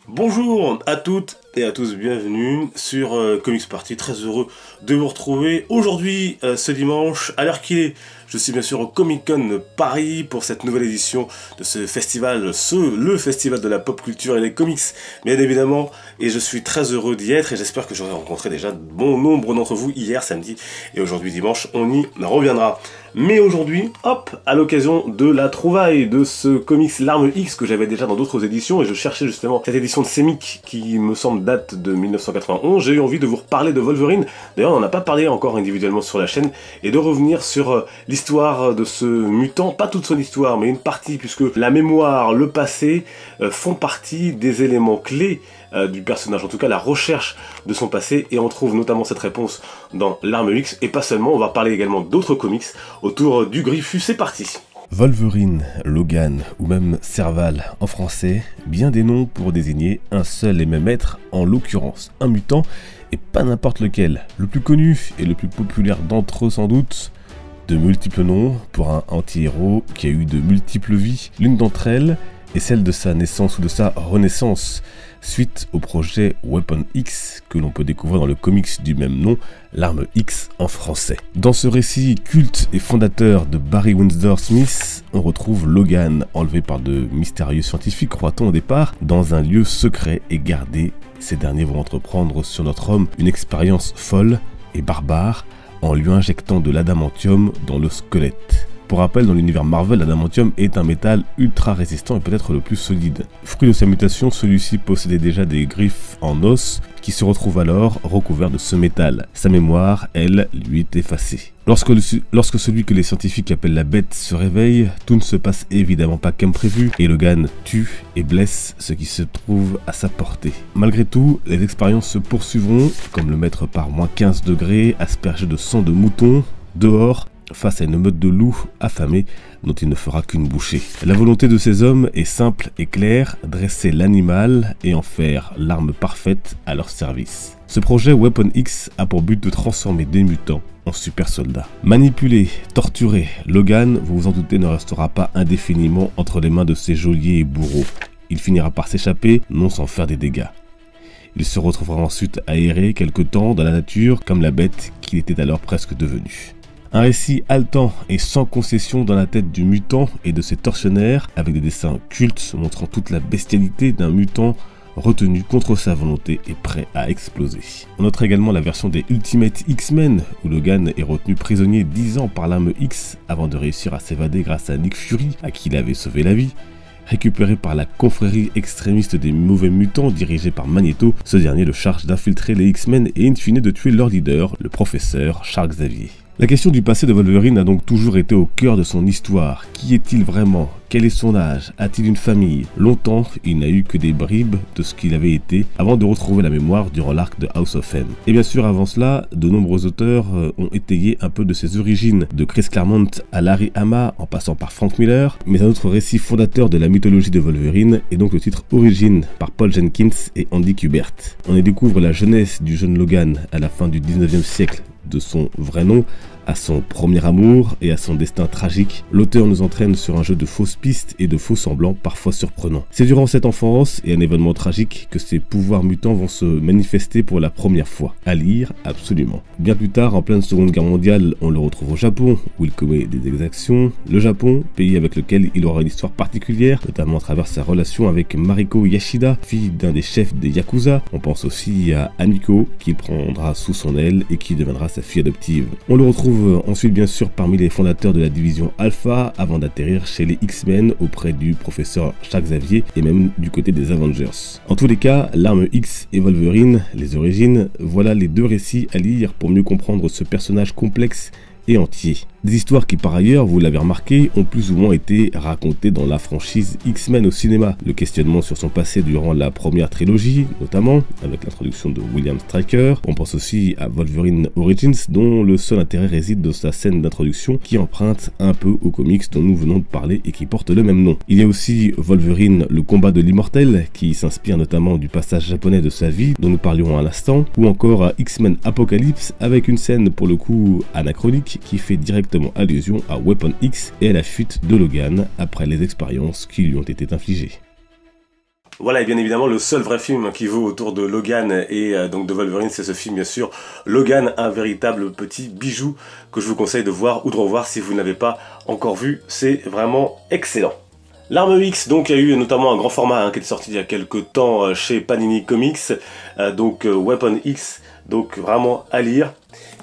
Bonjour à toutes et à tous, bienvenue sur Comics Party, très heureux de vous retrouver aujourd'hui ce dimanche à l'heure qu'il est. Je suis bien sûr au Comic Con Paris pour cette nouvelle édition de ce festival, le festival de la pop culture et des comics, bien évidemment, et je suis très heureux d'y être et j'espère que j'aurai rencontré déjà bon nombre d'entre vous hier samedi et aujourd'hui dimanche, on y reviendra. Mais aujourd'hui, hop, à l'occasion de la trouvaille de ce comics L'Arme X que j'avais déjà dans d'autres éditions et je cherchais justement cette édition de Semic qui me semble date de 1991, j'ai eu envie de vous reparler de Wolverine. D'ailleurs on n'en a pas parlé encore individuellement sur la chaîne et de revenir sur l'histoire de ce mutant, pas toute son histoire mais une partie, puisque la mémoire, le passé font partie des éléments clés du personnage, en tout cas la recherche de son passé, et on trouve notamment cette réponse dans L'Arme X, et pas seulement, on va parler également d'autres comics autour du Griffus. C'est parti. Wolverine, Logan ou même Serval en français, bien des noms pour désigner un seul et même être, en l'occurrence un mutant, et pas n'importe lequel. Le plus connu et le plus populaire d'entre eux sans doute, de multiples noms pour un anti-héros qui a eu de multiples vies. L'une d'entre elles est celle de sa naissance ou de sa renaissance, suite au projet Weapon X que l'on peut découvrir dans le comics du même nom, L'Arme X en français. Dans ce récit culte et fondateur de Barry Windsor Smith, on retrouve Logan, enlevé par de mystérieux scientifiques, croit-on au départ, dans un lieu secret et gardé. Ces derniers vont entreprendre sur notre homme une expérience folle et barbare en lui injectant de l'adamantium dans le squelette. Pour rappel, dans l'univers Marvel, l'adamantium est un métal ultra résistant et peut-être le plus solide. Fruit de sa mutation, celui-ci possédait déjà des griffes en os qui se retrouvent alors recouverts de ce métal. Sa mémoire, elle, lui est effacée. Lorsque celui que les scientifiques appellent la bête se réveille, tout ne se passe évidemment pas comme prévu et Logan tue et blesse ce qui se trouve à sa portée. Malgré tout, les expériences se poursuivront, comme le mettre par -15 degrés, aspergé de sang de mouton, dehors, face à une meute de loups affamés dont il ne fera qu'une bouchée. La volonté de ces hommes est simple et claire, dresser l'animal et en faire l'arme parfaite à leur service. Ce projet Weapon X a pour but de transformer des mutants en super soldats. Manipulé, torturé, Logan, vous vous en doutez, ne restera pas indéfiniment entre les mains de ses geôliers et bourreaux. Il finira par s'échapper, non sans faire des dégâts. Il se retrouvera ensuite aéré quelque temps dans la nature comme la bête qu'il était alors presque devenu. Un récit haletant et sans concession dans la tête du mutant et de ses tortionnaires, avec des dessins cultes montrant toute la bestialité d'un mutant retenu contre sa volonté et prêt à exploser. On notera également la version des Ultimate X-Men, où Logan est retenu prisonnier 10 ans par l'Arme X avant de réussir à s'évader grâce à Nick Fury, à qui il avait sauvé la vie. Récupéré par la confrérie extrémiste des mauvais mutants dirigée par Magneto, ce dernier le charge d'infiltrer les X-Men et in fine de tuer leur leader, le professeur Charles Xavier. La question du passé de Wolverine a donc toujours été au cœur de son histoire. Qui est-il vraiment? Quel est son âge? A-t-il une famille? Longtemps, il n'a eu que des bribes de ce qu'il avait été avant de retrouver la mémoire durant l'arc de House of M. Et bien sûr, avant cela, de nombreux auteurs ont étayé un peu de ses origines, de Chris Claremont à Larry Hama en passant par Frank Miller, mais un autre récit fondateur de la mythologie de Wolverine est donc le titre Origine par Paul Jenkins et Andy Kubert. On y découvre la jeunesse du jeune Logan à la fin du 19e siècle, de son vrai nom à son premier amour et à son destin tragique. L'auteur nous entraîne sur un jeu de fausses pistes et de faux semblants parfois surprenants. C'est durant cette enfance et un événement tragique que ses pouvoirs mutants vont se manifester pour la première fois. À lire, absolument. Bien plus tard, en pleine Seconde Guerre mondiale, on le retrouve au Japon, où il commet des exactions. Le Japon, pays avec lequel il aura une histoire particulière, notamment à travers sa relation avec Mariko Yashida, fille d'un des chefs des Yakuza. On pense aussi à Amiko, qu'il prendra sous son aile et qui deviendra sa fille adoptive. On le retrouve ensuite bien sûr parmi les fondateurs de la division Alpha avant d'atterrir chez les X-Men auprès du professeur Charles Xavier et même du côté des Avengers. En tous les cas, l'Arme X et Wolverine, les origines, voilà les deux récits à lire pour mieux comprendre ce personnage complexe et entier. Des histoires qui par ailleurs, vous l'avez remarqué, ont plus ou moins été racontées dans la franchise X-Men au cinéma. Le questionnement sur son passé durant la première trilogie, notamment avec l'introduction de William Stryker. On pense aussi à Wolverine Origins, dont le seul intérêt réside dans sa scène d'introduction qui emprunte un peu aux comics dont nous venons de parler et qui porte le même nom. Il y a aussi Wolverine, le combat de l'immortel, qui s'inspire notamment du passage japonais de sa vie dont nous parlions à l'instant, ou encore à X-Men Apocalypse avec une scène pour le coup anachronique qui fait directement directement allusion à Weapon X et à la fuite de Logan après les expériences qui lui ont été infligées. Voilà, et bien évidemment, le seul vrai film qui vaut autour de Logan et donc de Wolverine, c'est ce film, bien sûr, Logan, un véritable petit bijou que je vous conseille de voir ou de revoir si vous ne l'avez pas encore vu. C'est vraiment excellent. L'Arme X, donc, il y a eu notamment un grand format qui est sorti il y a quelques temps chez Panini Comics, donc Weapon X, donc vraiment à lire.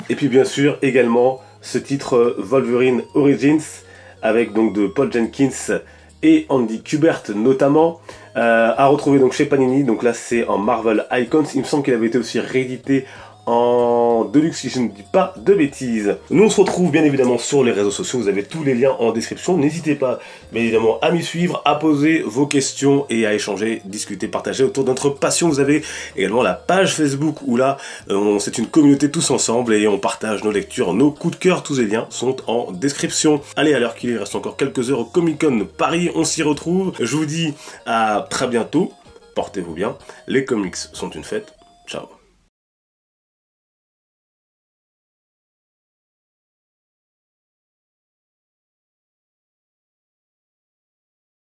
Et puis bien sûr, également, ce titre Wolverine Origins, avec donc de Paul Jenkins et Andy Kubert notamment, à retrouver donc chez Panini. Donc là c'est en Marvel Icons, il me semble qu'il avait été aussi réédité en Deluxe si je ne dis pas de bêtises. Nous on se retrouve bien évidemment sur les réseaux sociaux, vous avez tous les liens en description, n'hésitez pas bien évidemment à m'y suivre, à poser vos questions et à échanger, discuter, partager autour de notre passion. Vous avez également la page Facebook où là c'est une communauté tous ensemble et on partage nos lectures, nos coups de cœur, tous les liens sont en description. Allez, à l'heure qu'il est, il reste encore quelques heures au Comic Con Paris, on s'y retrouve, je vous dis à très bientôt, portez-vous bien, les comics sont une fête, ciao.